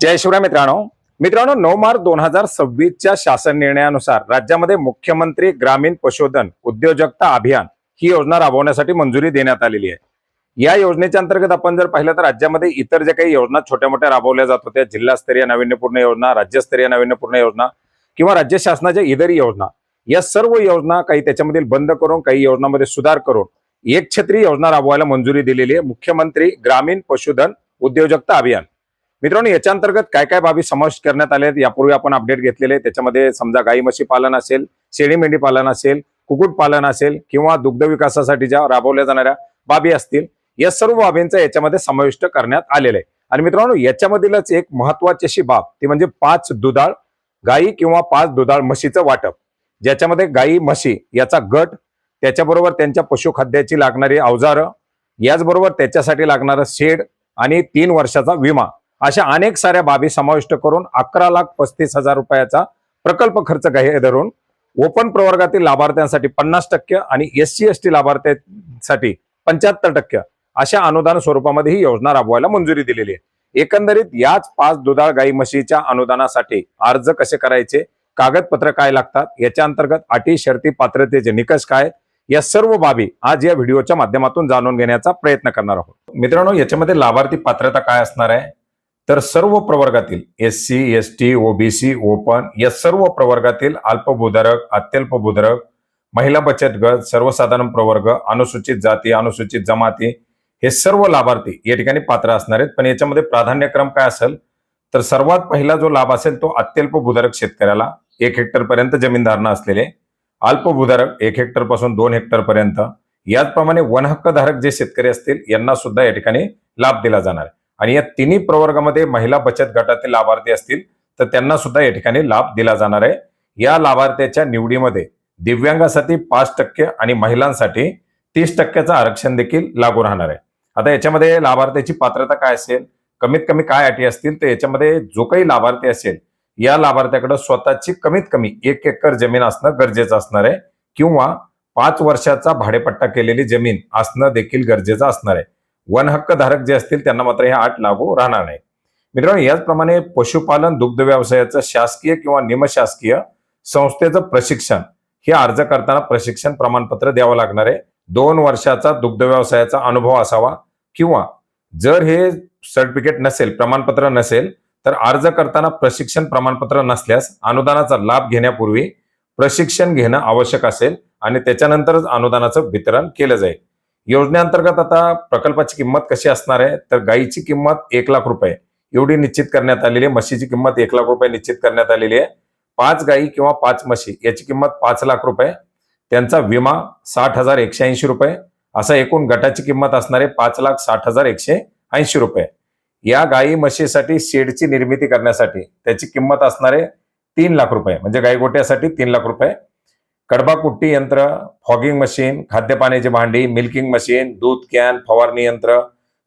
जय शिवराय मित्रांनो 9 मार्च 2026च्या शासन निर्णयानुसार राज्यामध्ये मुख्यमंत्री ग्रामीण पशुधन उद्योजकता अभियान ही योजना राबवण्यासाठी मंजुरी देण्यात आलेली आहे। या योजनेच्या अंतर्गत आपण जर पाहिलं तर राज्यामध्ये इतर जे काही योजना छोट्या मोठ्या राबवल्या जात होत्या, जिल्हास्तरीय नाविन्यपूर्ण योजना, राज्यस्तरीय नाविन्यपूर्ण योजना किंवा राज्य शासनाच्या इतरही योजना, या सर्व योजना काही त्याच्यामधील बंद करून काही योजनांमध्ये सुधार करून एक छत्री योजना राबवायला मंजुरी दिलेली आहे, मुख्यमंत्री ग्रामीण पशुधन उद्योजकता अभियान। मित्रांनो, याच्या अंतर्गत काय काय बाबी समाविष्ट करण्यात आल्या आहेत यापूर्वी आपण अपडेट घेतलेले। त्याच्यामध्ये समजा गाई म्हशी पालन असेल, शेळी मेंढी पालन असेल, कुक्कुट पालन असेल किंवा दुग्ध विकासासाठी ज्या राबवल्या जाणाऱ्या बाबी असतील, या सर्व बाबींचा याच्यामध्ये समाविष्ट करण्यात आलेला आहे। आणि मित्रांनो, याच्यामधीलच एक महत्त्वाची अशी बाब ती म्हणजे 5 दुधाळ गाई किंवा 5 दुधाळ म्हशीचं वाटप, ज्याच्यामध्ये गाई म्हशी याचा गट, त्याच्याबरोबर त्यांच्या पशुखाद्याची लागणारी अवजारं, याचबरोबर त्याच्यासाठी लागणारं शेड आणि 3 वर्षाचा विमा, अशा अनेक साऱ्या बाबी समाविष्ट करून 11,35,000 रुपयाचा प्रकल्प खर्च धरून ओपन प्रवर्गातील लाभार्थ्यांसाठी 50% आणि SC ST लाभार्थ्यांसाठी 75% अशा अनुदान स्वरूपामध्ये ही योजना राबवायला मंजुरी दिलेली आहे। एकंदरीत याच 5 दुधाळ गाई म्हशीच्या अनुदानासाठी अर्ज कसे करायचे, कागदपत्र काय लागतात, याच्या अंतर्गत अटी शर्ती पात्रतेचे निकष काय, या सर्व बाबी आज या व्हिडिओच्या माध्यमातून जाणून घेण्याचा प्रयत्न करणार आहोत। मित्रांनो, याच्यामध्ये लाभार्थी पात्रता काय असणार आहे तर सर्व प्रवर्गातील SC ST OBC ओपन या सर्व प्रवर्गातील अल्पभूधारक, अत्यल्प भूधारक, महिला बचत गट, सर्वसाधारण प्रवर्ग, अनुसूचित जाती, अनुसूचित जमाती हे सर्व लाभार्थी या ठिकाणी पात्र असणार आहेत। पण याच्यामध्ये प्राधान्यक्रम काय असेल तर सर्वात पहिला जो लाभ असेल तो अत्यल्प भूधारक शेतकऱ्याला 1 हेक्टर पर्यंत जमीन धारणा असलेले, अल्पभूधारक 1 हेक्टर पासून 2 हेक्टर पर्यंत, याचप्रमाणे वन हक्क धारक जे शेतकरी असतील यांना सुद्धा या ठिकाणी लाभ दिला जाणार आहे। आणि या तिन्ही प्रवर्गामध्ये महिला बचत गटातील लाभार्थी असतील तर त्यांना सुद्धा या ठिकाणी लाभ दिला जाणार आहे। या लाभार्थ्याच्या निवडीमध्ये दिव्यांगासाठी 5% आणि महिलांसाठी 30% आरक्षण देखील लागू राहणार आहे। आता याच्यामध्ये लाभार्थ्याची पात्रता काय असेल, कमीत कमी काय अटी असतील तर याच्यामध्ये जो काही लाभार्थी असेल या लाभार्थ्याकडे स्वतःची कमीत कमी 1 एकर जमीन असणं गरजेचं असणार आहे किंवा 5 वर्षाचा भाडेपट्टा केलेली जमीन असणं देखील गरजेचं असणार आहे। वन हक्क धारक जे असतील त्यांना मात्र हे अट लागू राहणार नाही। मित्रांनो, याचप्रमाणे पशुपालन दुग्ध व्यवसायाचं शासकीय किंवा निमशासकीय संस्थेचं प्रशिक्षण हे अर्ज करताना प्रशिक्षण प्रमाणपत्र द्यावं लागणार आहे। 2 वर्षाचा दुग्ध व्यवसायाचा अनुभव असावा किंवा जर हे सर्टिफिकेट नसेल, प्रमाणपत्र नसेल तर अर्ज करताना प्रशिक्षण प्रमाणपत्र नसल्यास अनुदानाचा लाभ घेण्यापूर्वी प्रशिक्षण घेणं आवश्यक असेल आणि त्याच्यानंतरच अनुदानाचं वितरण केलं जाईल। योजनेअंतर्गत आता प्रकल्पाची किंमत कशी असणार आहे तर गायीची किंमत 1 लाख रुपये एवढी निश्चित करण्यात आलेली आहे, म्हशीची किंमत 1 लाख रुपये निश्चित करण्यात आलेली आहे। 5 गायी किंवा 5 म्हशी याची किंमत 5 लाख रुपये, त्यांचा विमा 60,180 रुपये, असा एकूण गटाची किंमत असणार आहे 5,60,180 रुपये। या गायी म्हशीसाठी शेडची निर्मिती करण्यासाठी त्याची किंमत असणार आहे 3 लाख रुपये, म्हणजे गाई गोट्यासाठी 3 लाख रुपये। कडबा कुट्टी यंत्र, फॉगिंग मशीन, खाद्य पाण्याची भांडी, मिल्किंग मशीन, दूध कॅन, फवारणी यंत्र,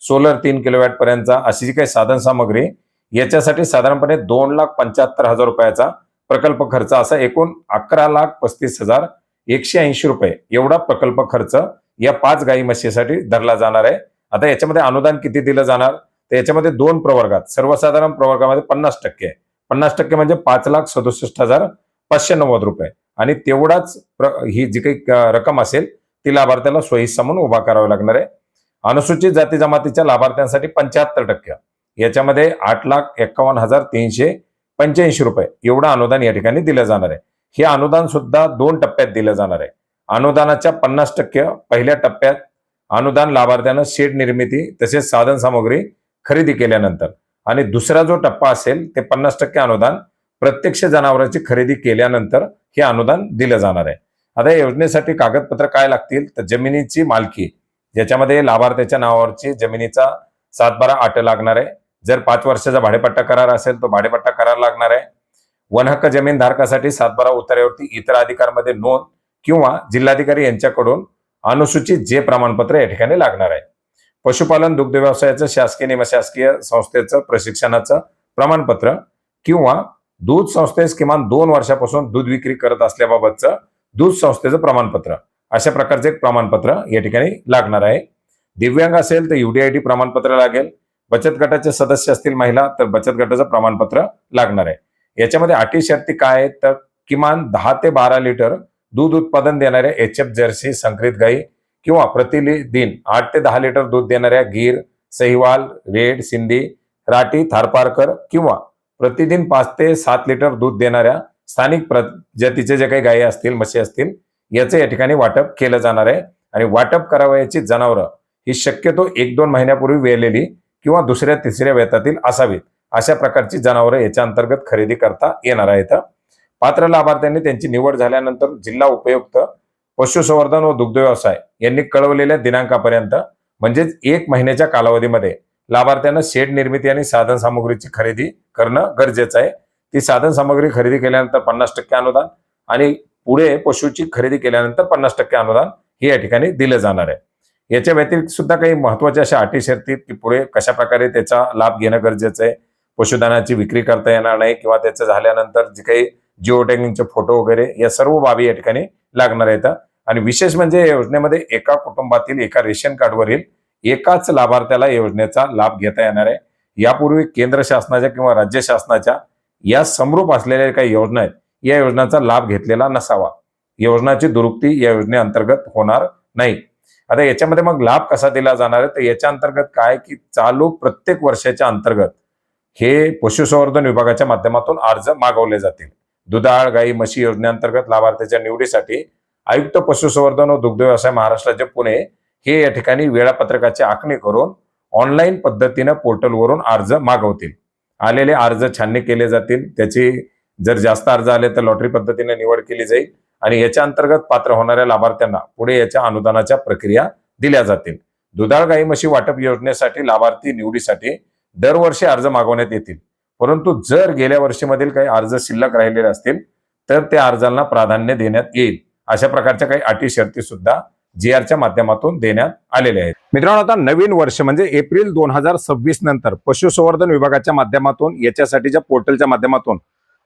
सोलर 3 किलोवॅट पर्यंतचा अशी जी काही साधन सामग्री, याच्यासाठी साधारणपणे 2,75,000 रुपयाचा प्रकल्प खर्च, असा एकूण 11,35,180 रुपये एवढा प्रकल्प खर्च या 5 गाई म्हशीसाठी धरला जाणार आहे। आता याच्यामध्ये अनुदान किती दिलं जाणार तर याच्यामध्ये 2 प्रवर्गात, सर्वसाधारण प्रवर्गामध्ये 50%, 50% म्हणजे 5,67,590 रुपये आणि तेवढाच ही जी काही रक्कम असेल ती लाभार्थ्याला स्वहिस्सा म्हणून उभा करावा लागणार आहे। अनुसूचित जाती जमातीच्या लाभार्थ्यांसाठी 75%, याच्यामध्ये 8,51,385 रुपये एवढं अनुदान या ठिकाणी दिलं जाणार आहे। हे अनुदान सुद्धा 2 टप्प्यात दिलं जाणार आहे। अनुदानाच्या 50% पहिल्या टप्प्यात अनुदान लाभार्थ्यांना शेड निर्मिती तसेच साधन सामग्री खरेदी केल्यानंतर, आणि दुसरा जो टप्पा असेल ते 50% अनुदान प्रत्यक्ष जनावरांची खरेदी केल्यानंतर हे अनुदान दिलं जाणार आहे। आता या योजनेसाठी कागदपत्र काय लागतील तर जमिनीची मालकी, ज्याच्यामध्ये लाभार्थ्याच्या नावावरची जमिनीचा 7/12 अट लागणार आहे। जर 5 वर्षाचा भाडेपट्टा करार असेल तो भाडेपट्टा करार लागणार आहे। वन हक्क जमीन धारकासाठी 7/12 उतार्यावरती इतर अधिकारमध्ये नोंद किंवा जिल्हाधिकारी यांच्याकडून अनुसूचित जे प्रमाणपत्र या ठिकाणी लागणार आहे। पशुपालन दुग्ध व्यवसायाचं शासकीय निमशासकीय संस्थेचं प्रशिक्षणाचं प्रमाणपत्र किंवा दूध संस्थेस किमान 2 वर्षापासून दूध विक्री करत असल्याबाबतचं दूध संस्थेचं प्रमाणपत्र, अशा प्रकारचे एक प्रमाणपत्र या ठिकाणी लागणार आहे। दिव्यांग असेल तर UDID प्रमाणपत्र लागेल, बचत गटाचे सदस्य असतील महिला तर बचत गटाचं प्रमाणपत्र लागणार आहे. याच्यामध्ये अटी शर्ती काय आहेत तर किमान 10 ते 12 लिटर दूध उत्पादन देणाऱ्या एचएफ जर्सी संकरित गाई किंवा प्रतिदिन 8 ते 10 लिटर दूध देणाऱ्या गीर, सहिवाल, रेड, सिंधी, राठी, थारपारकर किंवा प्रतिदिन 5 ते 7 लिटर दूध देणाऱ्या स्थानिक प्रजातीचे जे काही गायी असतील, म्हशी असतील, याचं या ठिकाणी वाटप केलं जाणार आहे. आणि वाटप करावयाची जनावरं ही शक्यतो 1-2 महिन्यापूर्वी वेलेली किंवा दुसऱ्या तिसऱ्या वेतातील असावीत. अशा प्रकारची जनावरं याच्या अंतर्गत खरेदी करता येणार आहेत. पात्र लाभार्थ्यांनी त्यांची निवड झाल्यानंतर जिल्हा उपयुक्त पशुसंवर्धन व दुग्ध व्यवसाय यांनी कळवलेल्या दिनांकापर्यंत म्हणजेच 1 महिन्याच्या कालावधीमध्ये लाभार्थ्यांना शेड निर्मिती आणि साधन सामुग्रीची खरेदी करणं गरजेचं आहे. ती साधन सामग्री खरेदी केल्यानंतर 50% अनुदान आणि पुढे पशुची खरेदी केल्यानंतर 50% अनुदान हे या ठिकाणी दिलं जाणार आहे. याच्या व्यतिरिक्त सुद्धा काही महत्वाच्या अशा अटी शर्ती की पुढे कशा प्रकारे त्याचा लाभ घेणं गरजेचं आहे. पशुधनाची विक्री करता येणार नाही किंवा त्याचं झाल्यानंतर जे काही जिओ टॅगिंगचे फोटो वगैरे या सर्व बाबी या ठिकाणी लागणार आहेत. आणि विशेष म्हणजे या योजनेमध्ये एका कुटुंबातील एका रेशन कार्डवरील एकाच लाभार्थ्याला योजनेचा लाभ घेता येणार आहे. यापूर्वी केंद्र शासनाच्या किंवा राज्य शासनाच्या या समरूप असलेल्या काही योजना आहेत, या योजनांचा लाभ घेतलेला नसावा. योजनाची दुरुस्ती या योजनेअंतर्गत होणार नाही. आता याच्यामध्ये मग लाभ कसा दिला जाणार आहे तर याच्या अंतर्गत काय की चालू प्रत्येक वर्षाच्या अंतर्गत हे पशुसंवर्धन विभागाच्या माध्यमातून अर्ज मागवले जातील. दुधाळ गाई म्हशी योजनेअंतर्गत लाभार्थ्याच्या निवडीसाठी आयुक्त पशुसंवर्धन व दुग्ध व्यवसाय महाराष्ट्राचे पुणे हे या ठिकाणी वेळापत्रकाची आखणी करून ऑनलाईन पद्धतीने पोर्टलवरून अर्ज मागवतील. आलेले अर्ज छाननी केले जातील. त्याची जर जास्त अर्ज आले तर लॉटरी पद्धतीने निवड केली जाईल आणि याच्या अंतर्गत पात्र होणाऱ्या लाभार्थ्यांना पुढे याच्या अनुदानाच्या प्रक्रिया दिल्या जातील. दुधाळ गाई म्हशी वाटप योजनेसाठी लाभार्थी निवडीसाठी दरवर्षी अर्ज मागवण्यात येतील. परंतु जर गेल्या वर्षीमधील काही अर्ज शिल्लक राहिलेले असतील तर त्या अर्जांना प्राधान्य देण्यात येईल. अशा प्रकारच्या काही अटी शर्ती सुद्धा GRच्या माध्यमातून देण्यात आलेल्या आहेत. मित्रांनो, आता नवीन वर्ष म्हणजे एप्रिल 2026 नंतर पशुसंवर्धन विभागाच्या माध्यमातून याच्यासाठीच्या पोर्टलच्या माध्यमातून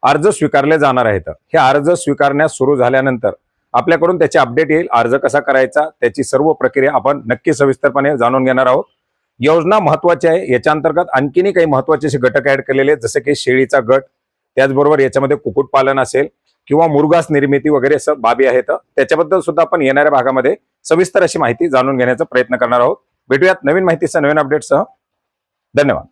अर्ज स्वीकारले जाणार आहेत. हे अर्ज स्वीकारण्यास सुरू झाल्यानंतर आपल्याकडून त्याचे अपडेट येईल. अर्ज कसा करायचा त्याची सर्व प्रक्रिया आपण नक्की सविस्तरपणे जाणून घेणार आहोत. योजना महत्वाची आहे. याच्या अंतर्गत आणखीनही काही महत्वाचे असे घटक ऍड केलेले आहेत, जसे की शेळीचा गट, त्याचबरोबर याच्यामध्ये कुक्कुटपालन असेल किंवा मुरघास निर्मिती वगैरे सब बाबी आहेत. त्याच्याबद्दल सुद्धा आपण येणाऱ्या भागामध्ये सविस्तर अशी माहिती जाणून घेण्याचा प्रयत्न करणार आहोत. भेटूयात नवीन माहितीसह नवीन अपडेटसह. धन्यवाद.